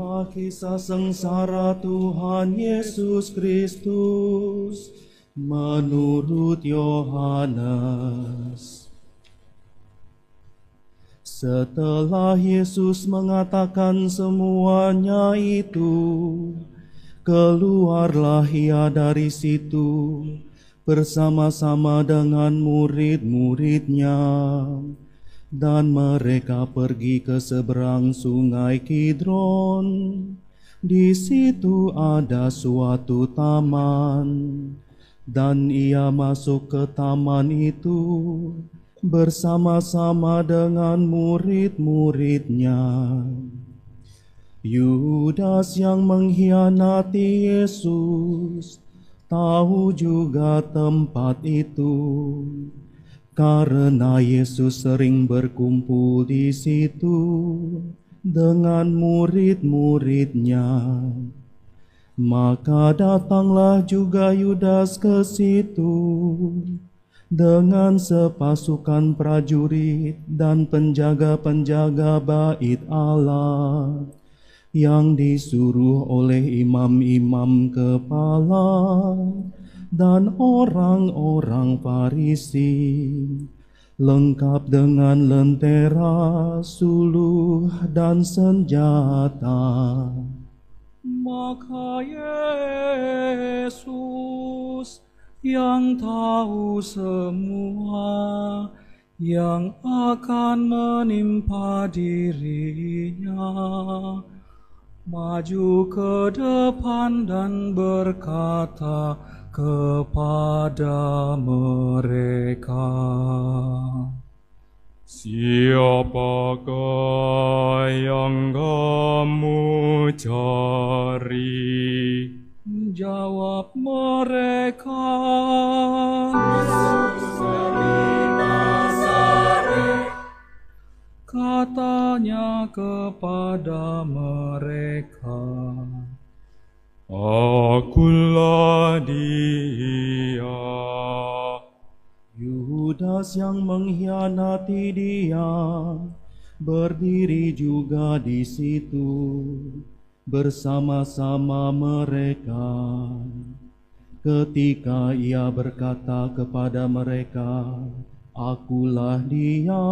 Inilah kisah sengsara Tuhan Yesus Kristus menurut Yohanes. Setelah Yesus mengatakan semuanya itu, keluarlah ia dari situ bersama-sama dengan murid-muridnya. Dan mereka pergi ke seberang sungai Kidron. Di situ ada suatu taman, dan ia masuk ke taman itu bersama-sama dengan murid-muridnya. Yudas yang mengkhianati Yesus tahu juga tempat itu, karena Yesus sering berkumpul di situ dengan murid-muridnya. Maka datanglah juga Yudas ke situ dengan sepasukan prajurit dan penjaga-penjaga bait Allah yang disuruh oleh imam-imam kepala dan orang-orang Farisi, lengkap dengan lentera, suluh, dan senjata. Maka Yesus yang tahu semua yang akan menimpa dirinya, maju ke depan dan berkata kepada mereka, "Siapakah yang kamu cari?" Jawab mereka, Yesus dari Nazaret. Katanya kepada mereka, "Akulah dia." Yudas yang mengkhianati dia berdiri juga di situ bersama-sama mereka. Ketika ia berkata kepada mereka, "Akulah dia,"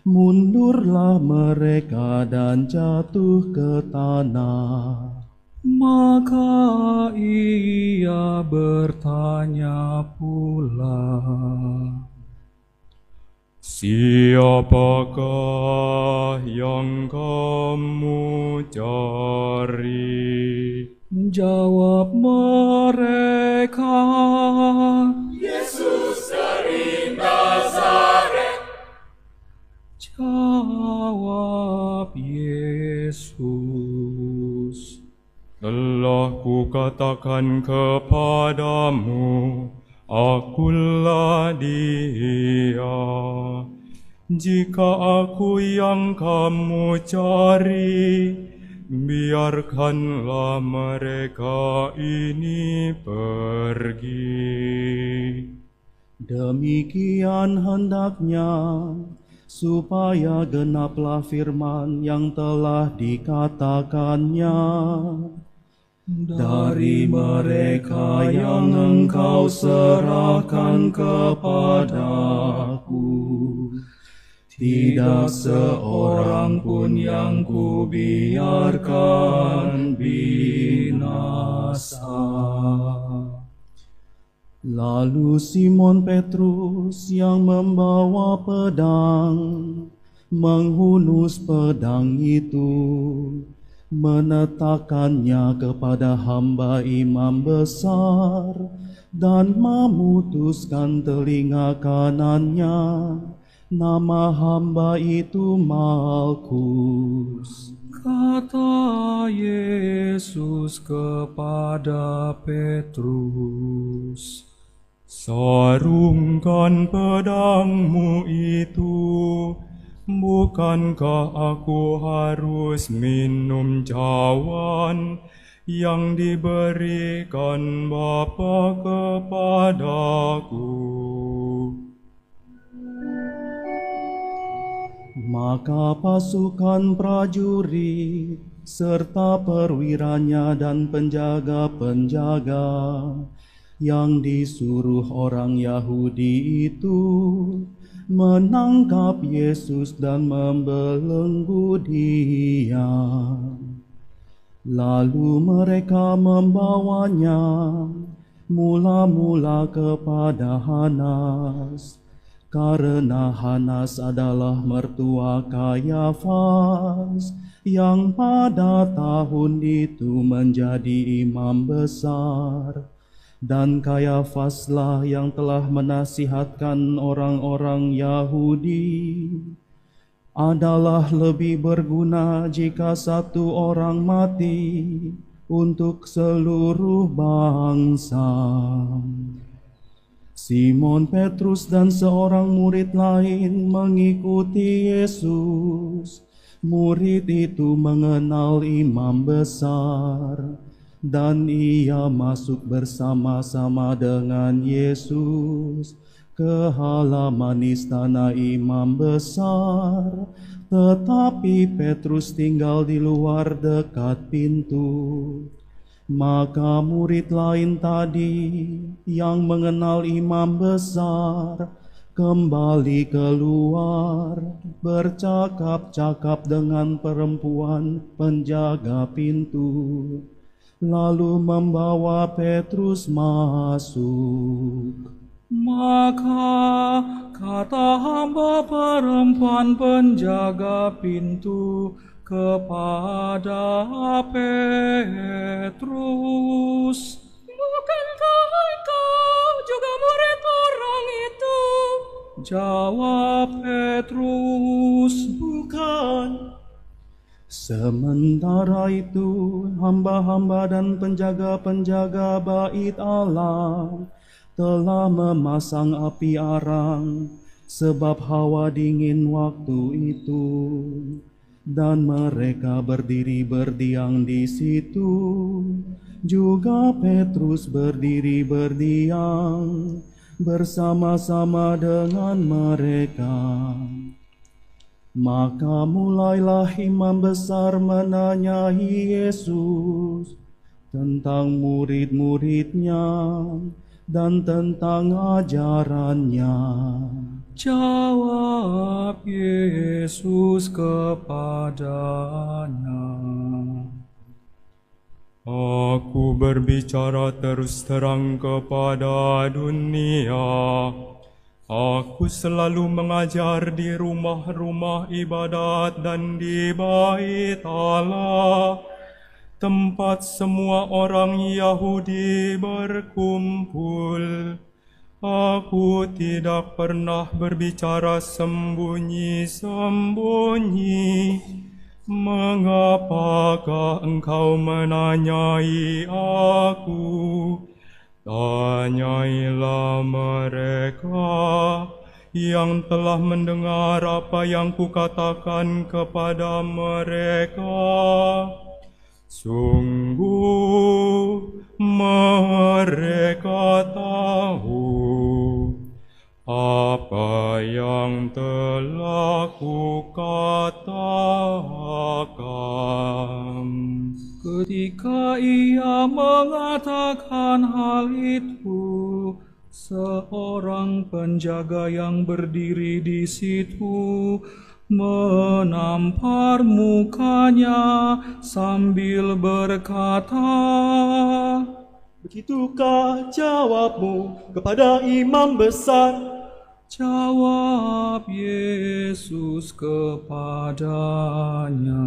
mundurlah mereka dan jatuh ke tanah. maka ia bertanya pula, "Siapakah yang kamu cari?" Jawab mereka, Yesus dari Nazaret. Jawab Yesus, "Telah kukatakan kepadamu, akulah dia. Jika aku yang kamu cari, biarkanlah mereka ini pergi." Demikian hendaknya supaya genaplah firman yang telah dikatakannya. Dari mereka yang engkau serahkan kepadaku, tidak seorang pun yang kubiarkan binasa. Lalu Simon Petrus yang membawa pedang menghunus pedang itu, menetakannya kepada hamba imam besar dan memutuskan telinga kanannya. Nama hamba itu Malkus. kata Yesus kepada Petrus, "Sarungkan pedangmu itu. Bukankah aku harus minum cawan yang diberikan Bapa kepadaku?" Maka pasukan prajurit serta perwiranya dan penjaga-penjaga yang disuruh orang Yahudi itu menangkap Yesus dan membelenggu Dia. Lalu mereka membawanya mula-mula kepada Hanas, karena Hanas adalah mertua Kayafas yang pada tahun itu menjadi imam besar. Dan Kayafaslah yang telah menasihatkan orang-orang Yahudi, adalah lebih berguna jika satu orang mati untuk seluruh bangsa. Simon Petrus dan seorang murid lain mengikuti Yesus. Murid itu mengenal imam besar, dan ia masuk bersama-sama dengan Yesus ke halaman istana imam besar, tetapi Petrus tinggal di luar dekat pintu. Maka murid lain tadi yang mengenal imam besar kembali keluar, bercakap-cakap dengan perempuan penjaga pintu, lalu membawa Petrus masuk. Maka kata hamba perempuan penjaga pintu kepada Petrus, "Bukankah engkau juga murid orang itu?" Jawab Petrus, "Bukan." Sementara itu, hamba-hamba dan penjaga-penjaga bait Allah telah memasang api arang, sebab hawa dingin waktu itu. Dan mereka berdiri berdiam di situ. Juga Petrus berdiri berdiam bersama-sama dengan mereka. Maka mulailah imam besar menanyai Yesus tentang murid-muridnya dan tentang ajarannya. Jawab Yesus kepadanya, Aku berbicara terus terang kepada dunia. Aku selalu mengajar di rumah-rumah ibadat dan di bait Allah, tempat semua orang Yahudi berkumpul. Aku tidak pernah berbicara sembunyi-sembunyi. Mengapakah engkau menanyai aku? Tanyailah mereka yang telah mendengar apa yang kukatakan kepada mereka. Sungguh mereka tahu apa yang telah kukatakan. Ketika ia mengatakan hal itu, seorang penjaga yang berdiri di situ menampar mukanya sambil berkata, Begitukah jawabmu kepada imam besar? Jawab Yesus kepadanya,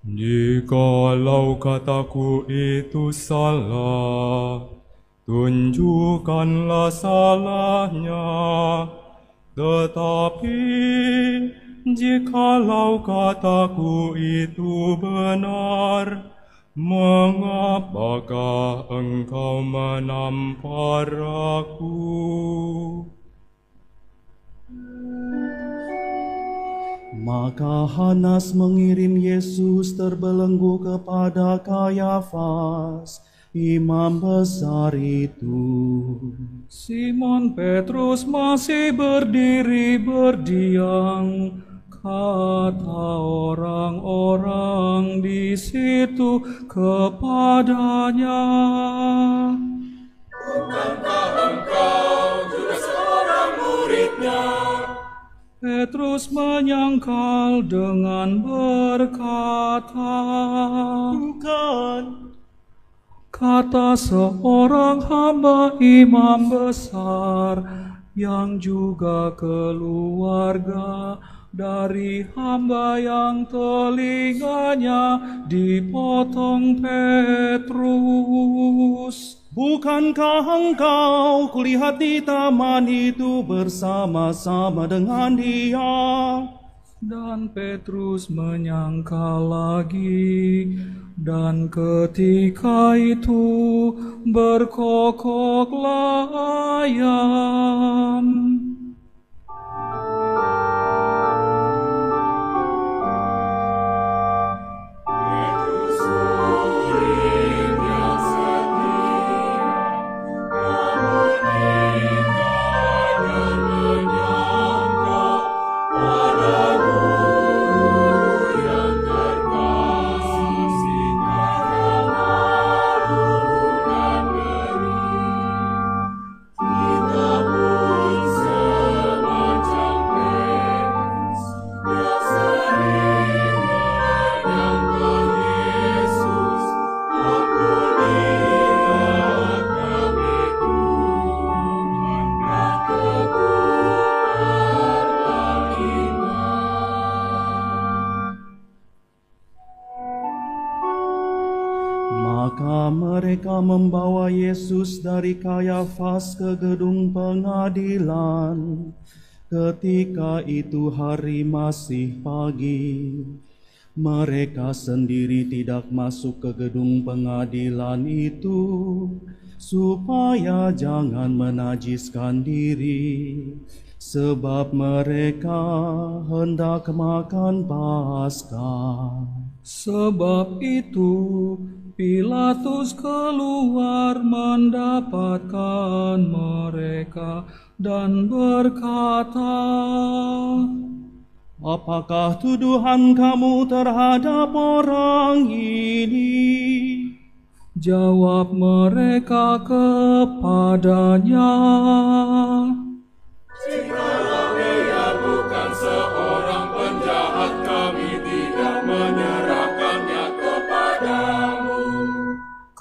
Jikalau kataku itu salah, tunjukkanlah salahnya. Tetapi jikalau kataku itu benar, mengapakah engkau menampar aku? Maka Hanas mengirim Yesus terbelenggu kepada Kayafas, imam besar itu. Simon Petrus masih berdiri berdiam, Kata orang-orang di situ kepadanya, Petrus menyangkal dengan berkata, Bukan. kata seorang hamba imam besar yang juga keluarga dari hamba yang telinganya dipotong Petrus. Bukankah engkau kulihat di taman itu bersama-sama dengan dia? Dan Petrus menyangkal lagi, dan ketika itu berkokoklah ayam. Maka mereka membawa Yesus dari Kayafas ke gedung pengadilan. Ketika itu hari masih pagi. Mereka sendiri tidak masuk ke gedung pengadilan itu, supaya jangan menajiskan diri, sebab mereka hendak makan Paskah. Sebab itu Pilatus keluar mendapatkan mereka dan berkata, apakah tuduhan kamu terhadap orang ini? Jawab mereka kepadanya, Jikalau dia bukan seorang penjahat, kami tidak menyerahkannya kepadamu.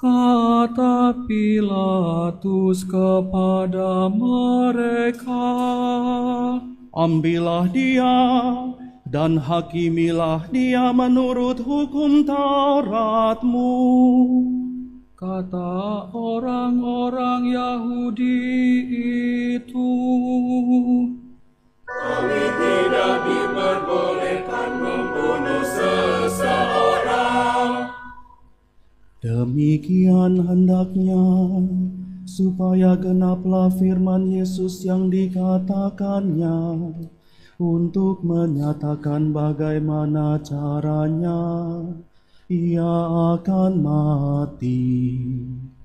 kata Pilatus kepada mereka, Ambillah dia dan hakimilah dia menurut hukum Tauratmu. kata orang-orang Yahudi itu. Kami tidak diperbolehkan membunuh seseorang. Demikian hendaknya supaya genaplah firman Yesus yang dikatakannya untuk menyatakan bagaimana caranya ia akan mati.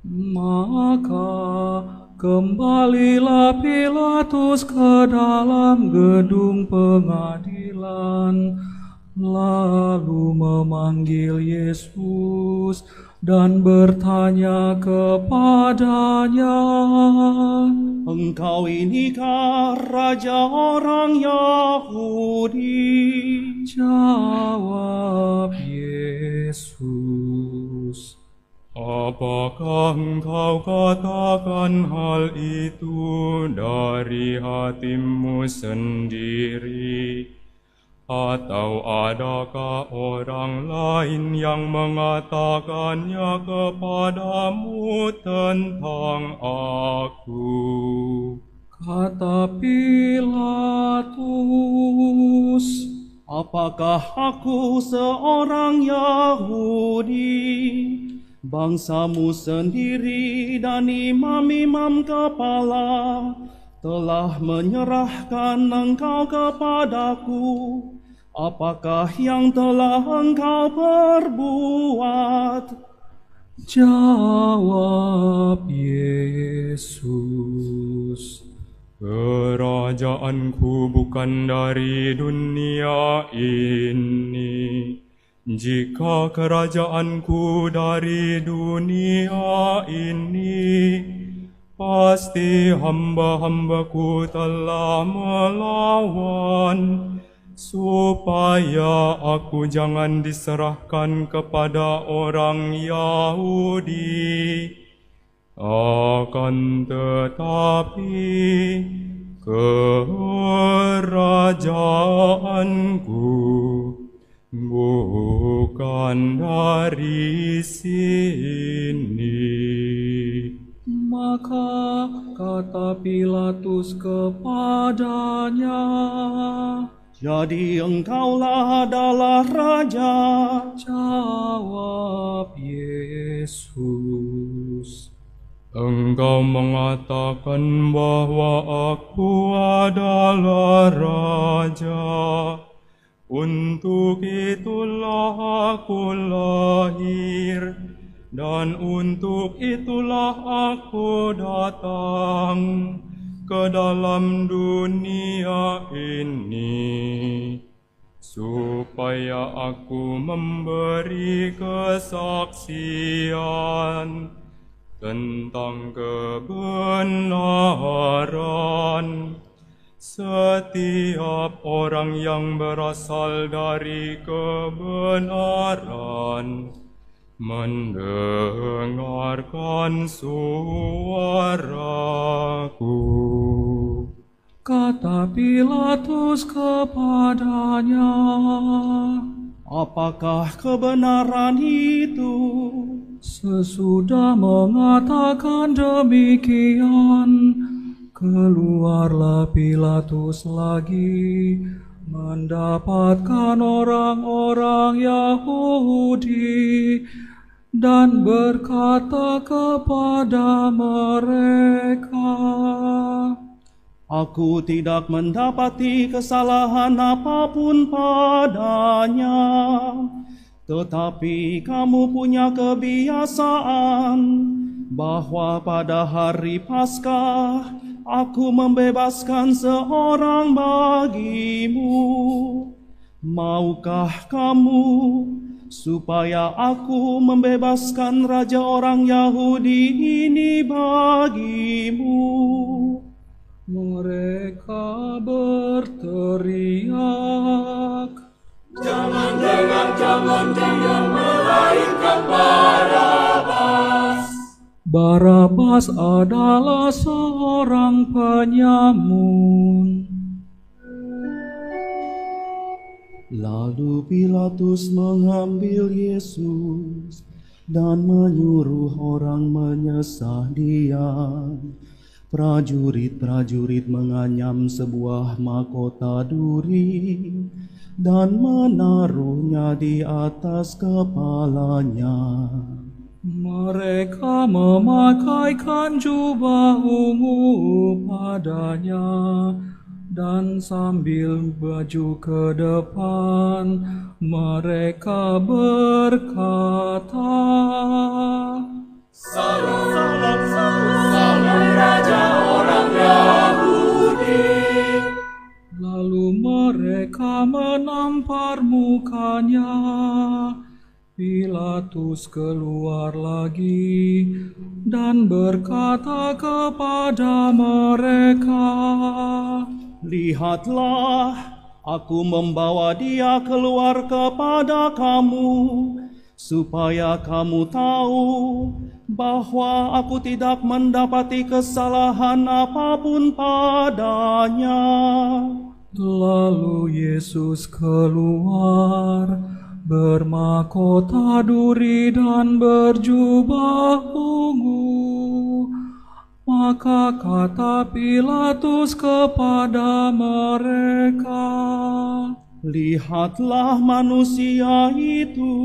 Maka kembalilah Pilatus ke dalam gedung pengadilan, lalu memanggil Yesus dan bertanya kepadanya, Engkau inikah raja orang Yahudi? Jawab Yesus, Apakah engkau katakan hal itu dari hatimu sendiri? Atau adakah orang lain yang mengatakannya kepadamu tentang aku? kata Pilatus. Apakah aku seorang Yahudi? Bangsamu sendiri dan imam-imam kepala telah menyerahkan engkau kepadaku. Apakah yang telah engkau perbuat? Jawab Yesus, Kerajaanku bukan dari dunia ini. Jika kerajaanku dari dunia ini, pasti hamba-hambaku telah melawan, supaya aku jangan diserahkan kepada orang Yahudi. Akan tetapi kerajaanku bukan dari sini. Maka kata Pilatus kepadanya, Jadi engkaulah adalah raja. jawab Yesus, Engkau mengatakan bahwa aku adalah raja. Untuk itulah aku lahir, dan untuk itulah aku datang ke dalam dunia ini, supaya aku memberi kesaksian tentang kebenaran. Setiap orang yang berasal dari kebenaran mendengarkan suaraku. kata Pilatus kepadanya, Apakah kebenaran itu? sesudah mengatakan demikian, keluarlah Pilatus lagi, mendapatkan orang-orang Yahudi, dan berkata kepada mereka, Aku tidak mendapati kesalahan apapun padanya. Tetapi kamu punya kebiasaan bahwa pada hari Paskah aku membebaskan seorang bagimu. Maukah kamu supaya aku membebaskan raja orang Yahudi ini bagimu? mereka berteriak, Barabas adalah seorang penyamun. Lalu Pilatus mengambil Yesus dan menyuruh orang menyesah dia. Prajurit-prajurit menganyam sebuah mahkota duri dan menaruhnya di atas kepalanya. Mereka memakaikan jubah ungu padanya, dan sambil maju ke depan, mereka berkata, Lalu mereka menampar mukanya. Pilatus keluar lagi dan berkata kepada mereka, Lihatlah, aku membawa dia keluar kepada kamu, supaya kamu tahu bahwa aku tidak mendapati kesalahan apapun padanya. Lalu Yesus keluar, bermahkota duri dan berjubah ungu. Maka kata Pilatus kepada mereka, Lihatlah manusia itu.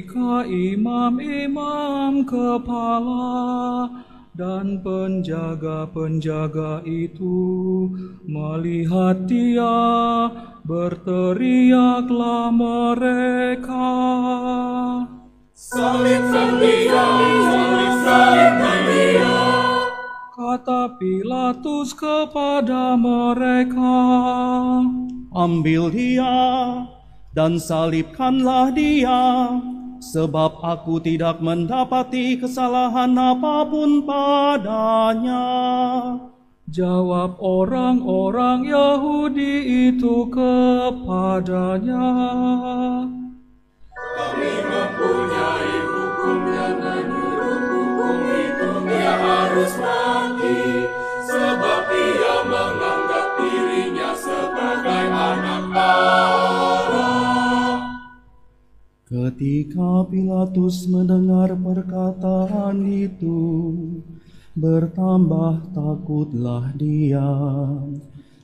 Ketika imam-imam kepala dan penjaga-penjaga itu melihat dia, berteriaklah mereka, "Salibkan dia, salibkan dia." Kata Pilatus kepada mereka, Ambil dia dan salibkanlah dia, sebab aku tidak mendapati kesalahan apapun padanya. Jawab orang-orang Yahudi itu kepadanya, Kami mempunyai hukum yang menurut hukum itu dia harus mati, sebab dia menganggap dirinya sebagai anak Allah. Ketika Pilatus mendengar perkataan itu, bertambah takutlah dia.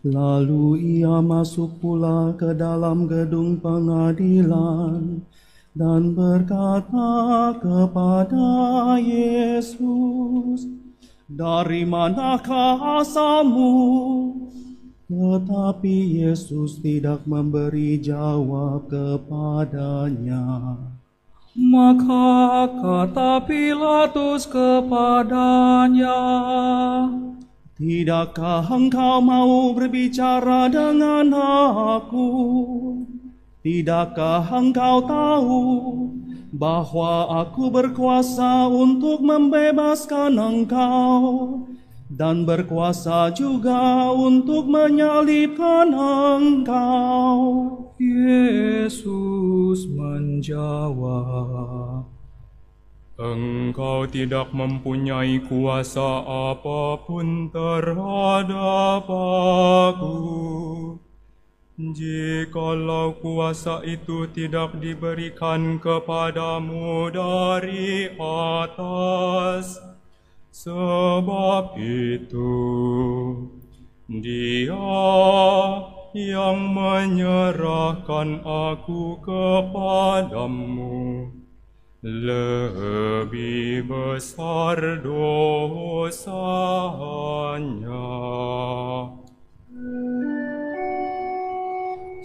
Lalu ia masuk pula ke dalam gedung pengadilan dan berkata kepada Yesus, "Dari manakah asalmu?" Tetapi Yesus tidak memberi jawab kepadanya. Maka kata Pilatus kepadanya, Tidakkah engkau mau berbicara dengan aku? Tidakkah engkau tahu bahwa aku berkuasa untuk membebaskan engkau dan berkuasa juga untuk menyalibkan engkau? Yesus menjawab, Engkau tidak mempunyai kuasa apapun terhadap aku. Jikalau kuasa itu tidak diberikan kepadamu dari atas, sebab itu Dia yang menyerahkan aku kepadamu lebih besar dosanya.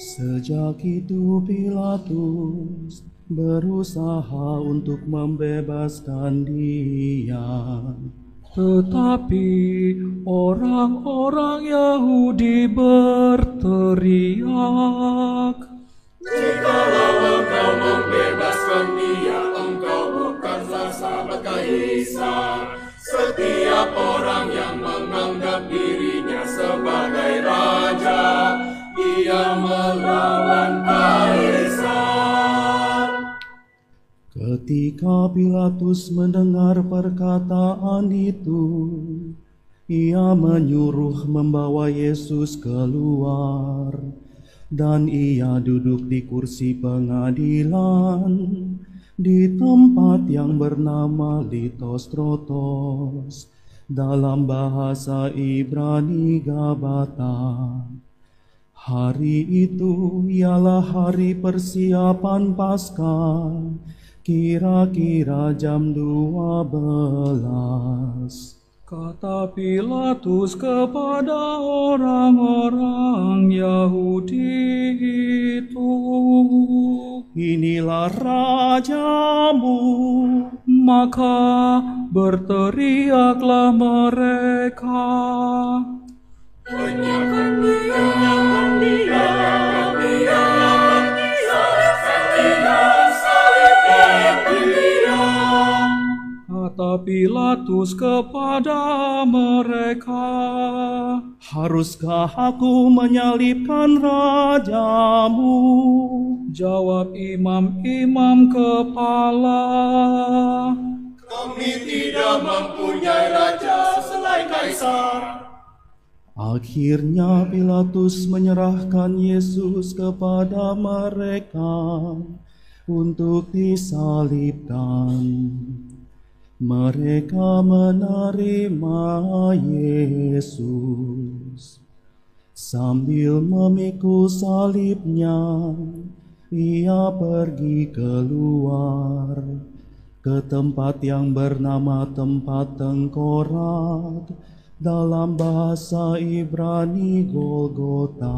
Sejak itu Pilatus berusaha untuk membebaskan dia. tetapi orang-orang Yahudi berteriak, Jikalau engkau membebaskan dia, engkau bukanlah sahabat Kaisar. Setiap orang yang menganggap dirinya sebagai raja, ia melawan Kaisar. Ketika Pilatus mendengar perkataan itu, ia menyuruh membawa Yesus keluar, dan ia duduk di kursi pengadilan di tempat yang bernama Litostrotos, dalam bahasa Ibrani Gabata. Hari itu ialah hari persiapan Paskah, kira-kira jam 12. Kata Pilatus kepada orang-orang Yahudi itu, Inilah rajamu. maka berteriaklah mereka, Penyakkan dia, penyakkan dia, salibkan dia, salibkan dia. kata Pilatus kepada mereka, Haruskah aku menyalibkan rajamu? jawab imam-imam kepala, Kami tidak mempunyai raja selain Kaisar. Akhirnya Pilatus menyerahkan Yesus kepada mereka untuk disalibkan. Mereka menerima Yesus. Sambil memikul salibnya, ia pergi keluar ke tempat yang bernama tempat tengkorak, dalam bahasa Ibrani Golgota.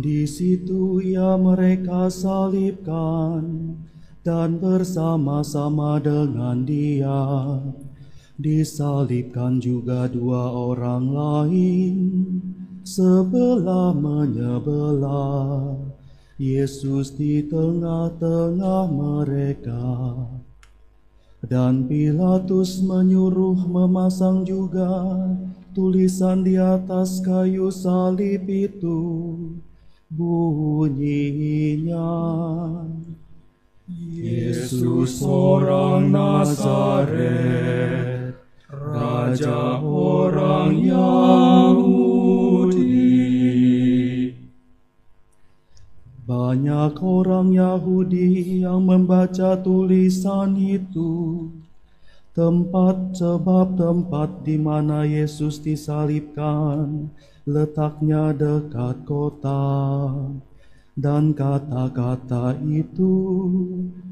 Di situ ia mereka salibkan, dan bersama-sama dengan dia disalibkan juga dua orang lain, sebelah menyebelah, Yesus di tengah-tengah mereka. Dan Pilatus menyuruh memasang juga tulisan di atas kayu salib itu, bunyinya, Yesus orang Nazaret, Raja orang Yahudi. Banyak orang Yahudi yang membaca tulisan itu, sebab tempat di mana Yesus disalibkan letaknya dekat kota, dan kata-kata itu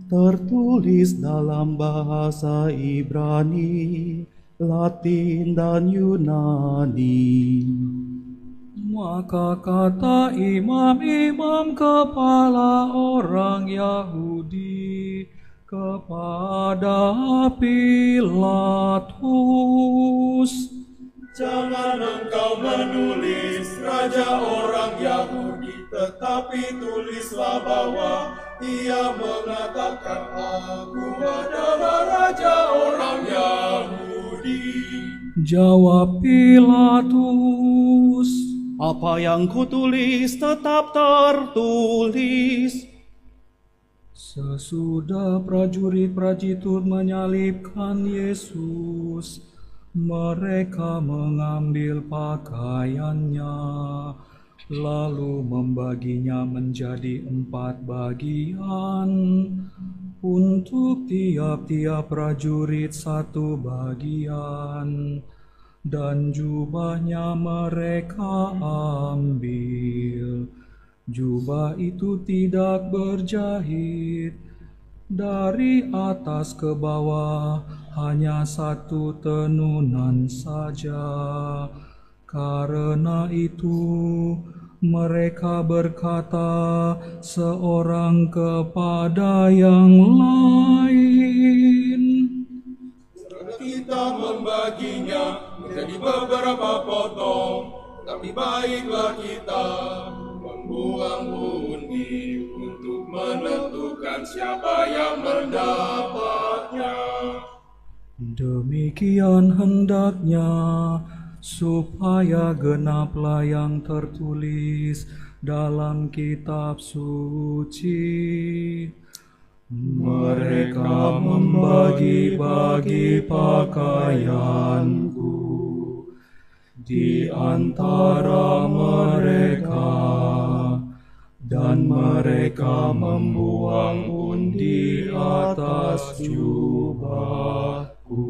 tertulis dalam bahasa Ibrani, Latin, dan Yunani. Maka kata imam-imam kepala orang Yahudi kepada Pilatus, Jangan engkau menulis Raja orang Yahudi, tetapi tulislah bahwa ia mengatakan, Aku adalah Raja orang Yahudi. Jawab Pilatus, Apa yang kutulis tetap tertulis. sesudah prajurit-prajurit menyalibkan Yesus, mereka mengambil pakaiannya, lalu membaginya menjadi 4 bagian, untuk tiap-tiap prajurit 1 bagian, dan jubahnya mereka ambil. Jubah itu tidak berjahit, dari atas ke bawah hanya 1 tenunan saja. Karena itu mereka berkata seorang kepada yang lain, Kita membaginya menjadi beberapa potong, tapi baiklah kita membuang undi untuk menentukan siapa yang mendapatnya. Demikian hendaknya, supaya genaplah yang tertulis dalam kitab suci. Mereka membagi-bagi pakaianku di antara mereka. dan mereka membuang undi atas jubahku.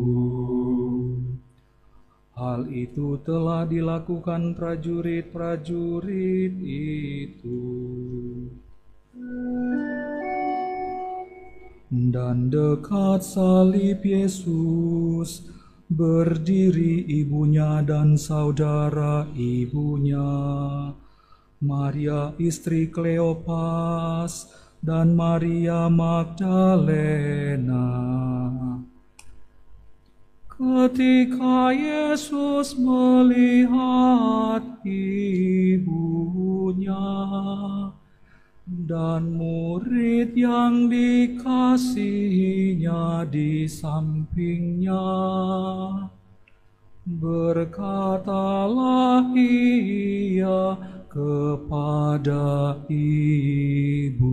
Hal itu telah dilakukan prajurit-prajurit itu. Dan dekat salib Yesus berdiri ibunya dan saudara ibunya, Maria istri Kleopas dan Maria Magdalena. Ketika Yesus melihat ibunya dan murid yang dikasihinya di sampingnya, berkatalah ia kepada ibunya,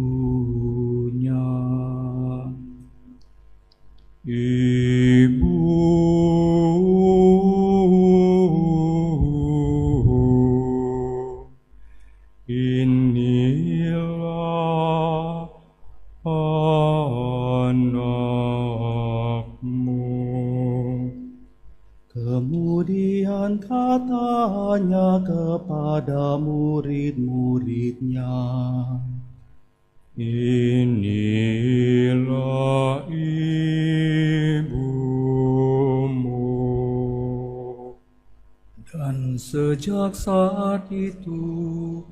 "Ibu, inilah anakmu." Kemudian katanya kepada murid-muridnya, Inilah ibumu. Dan sejak saat itu,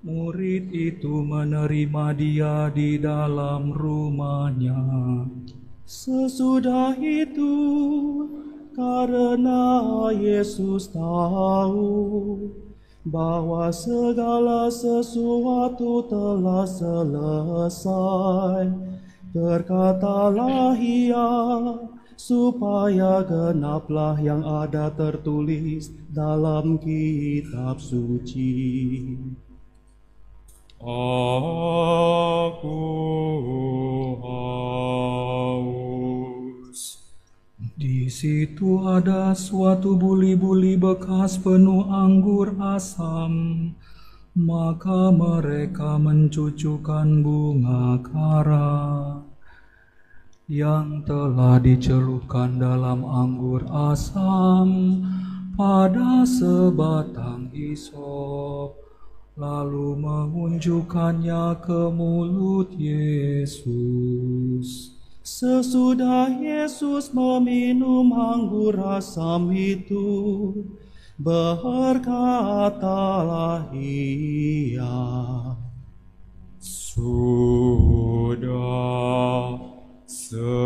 murid itu menerima dia di dalam rumahnya. sesudah itu karena Yesus tahu bahwa segala sesuatu telah selesai, berkatalah ia supaya genaplah yang ada tertulis dalam kitab suci. Aku haus. Di situ ada suatu buli-buli bekas penuh anggur asam. Maka mereka mencucukkan bunga kara yang telah dicelupkan dalam anggur asam pada sebatang hisop, lalu mengunjukkannya ke mulut Yesus. Sesudah Yesus meminum anggur asam itu, berkatalah ia, Sudah selesai.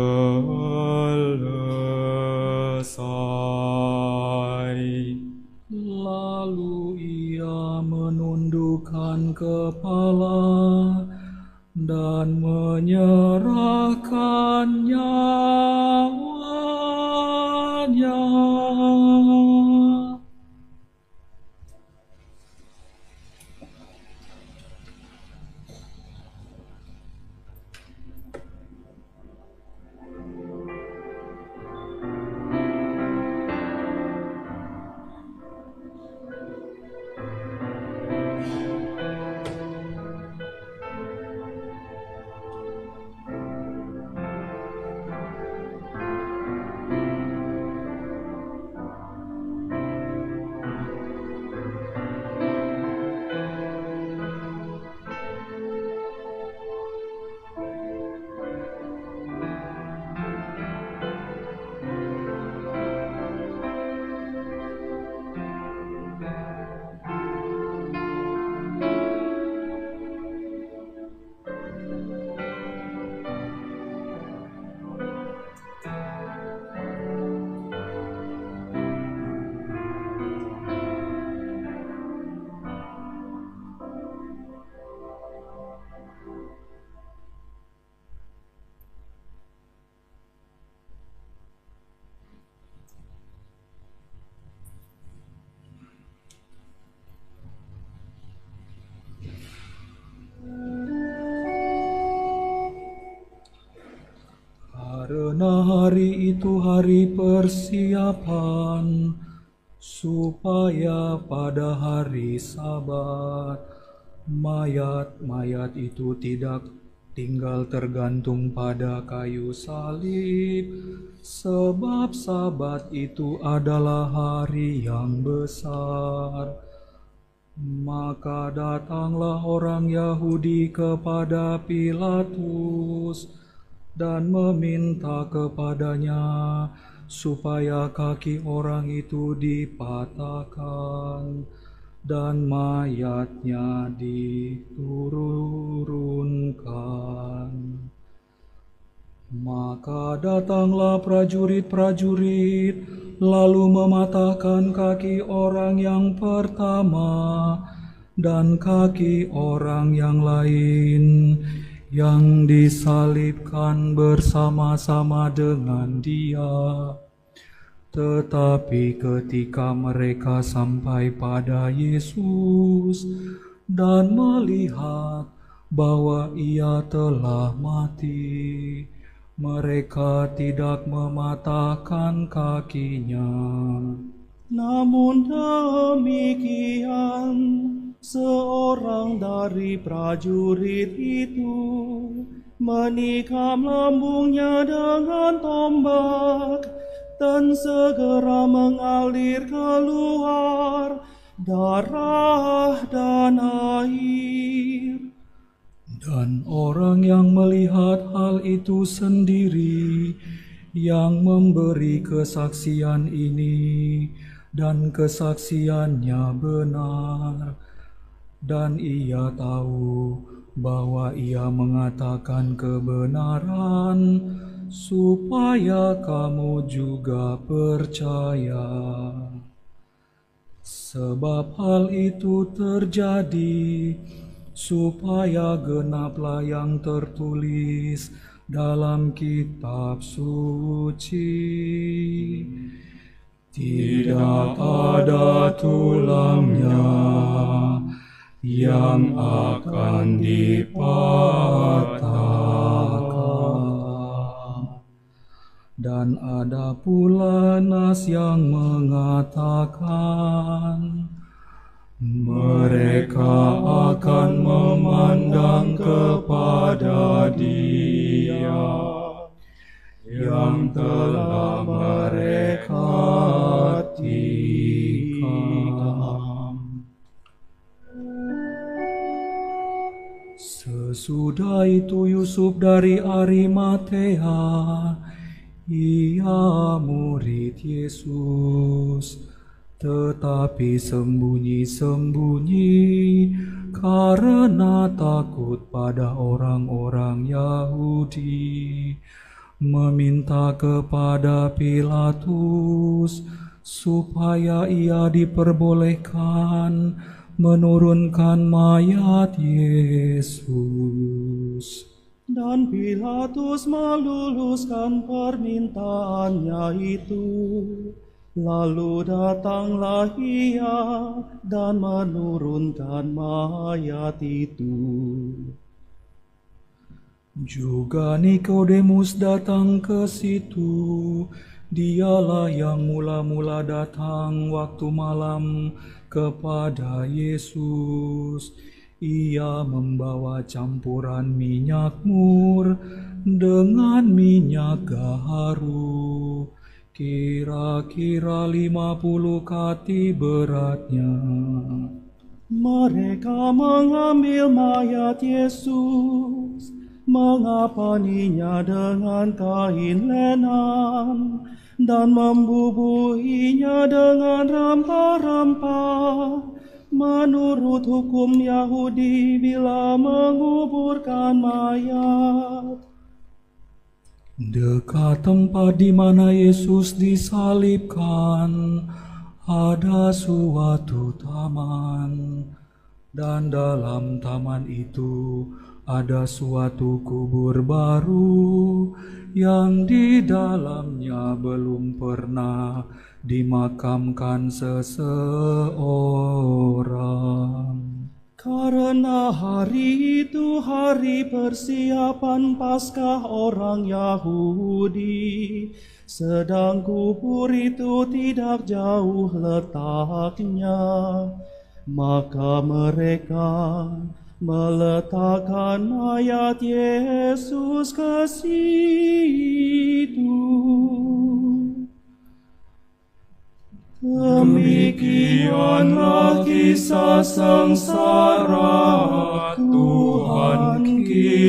Lalu ia menundukkan kepala dan menyerahkan nyawanya. Karena hari itu hari persiapan, supaya pada hari Sabat Mayat-mayat itu tidak tinggal tergantung pada kayu salib, sebab Sabat itu adalah hari yang besar. Maka datanglah orang Yahudi kepada Pilatus dan meminta kepadanya supaya kaki orang itu dipatahkan dan mayatnya diturunkan. Maka datanglah prajurit-prajurit, lalu mematahkan kaki orang yang pertama dan kaki orang yang lain yang disalibkan bersama-sama dengan dia. Tetapi ketika mereka sampai pada Yesus dan melihat bahwa ia telah mati, mereka tidak mematahkan kakinya. Namun demikian, seorang dari prajurit itu menikam lambungnya dengan tombak, dan segera mengalir keluar darah dan air. Dan orang yang melihat hal itu sendiri, yang memberi kesaksian ini, dan kesaksiannya benar, dan ia tahu bahwa ia mengatakan kebenaran, supaya kamu juga percaya. Sebab hal itu terjadi supaya genaplah yang tertulis dalam kitab suci. Tidak ada tulangnya yang akan dipatahkan. Dan ada pula nas yang mengatakan, mereka akan memandang kepada Dia yang telah mereka tikam. Sesudah itu Yusuf dari Arimatea, ia murid Yesus, tetapi sembunyi-sembunyi karena takut pada orang-orang Yahudi, meminta kepada Pilatus supaya ia diperbolehkan menurunkan mayat Yesus. Dan Pilatus meluluskan permintaannya itu. Lalu datanglah ia dan menurunkan mayat itu. Juga Nikodemus datang ke situ. Dialah yang mula-mula datang waktu malam kepada Yesus. Ia membawa campuran minyak mur dengan minyak gaharu, kira-kira 50 kati beratnya. Mereka mengambil mayat Yesus, mengapaninya dengan kain lenan, dan membubuhinya dengan rempah-rempah, menurut hukum Yahudi bila menguburkan mayat. Dekat tempat di mana Yesus disalibkan, ada suatu taman, dan dalam taman itu ada suatu kubur baru yang di dalamnya belum pernah dimakamkan seseorang. Karena hari itu hari persiapan Paskah orang Yahudi, sedang kubur itu tidak jauh letaknya. Maka mereka meletakkan mayat Yesus ke situ. Demikianlah kisah sengsara Tuhan kita.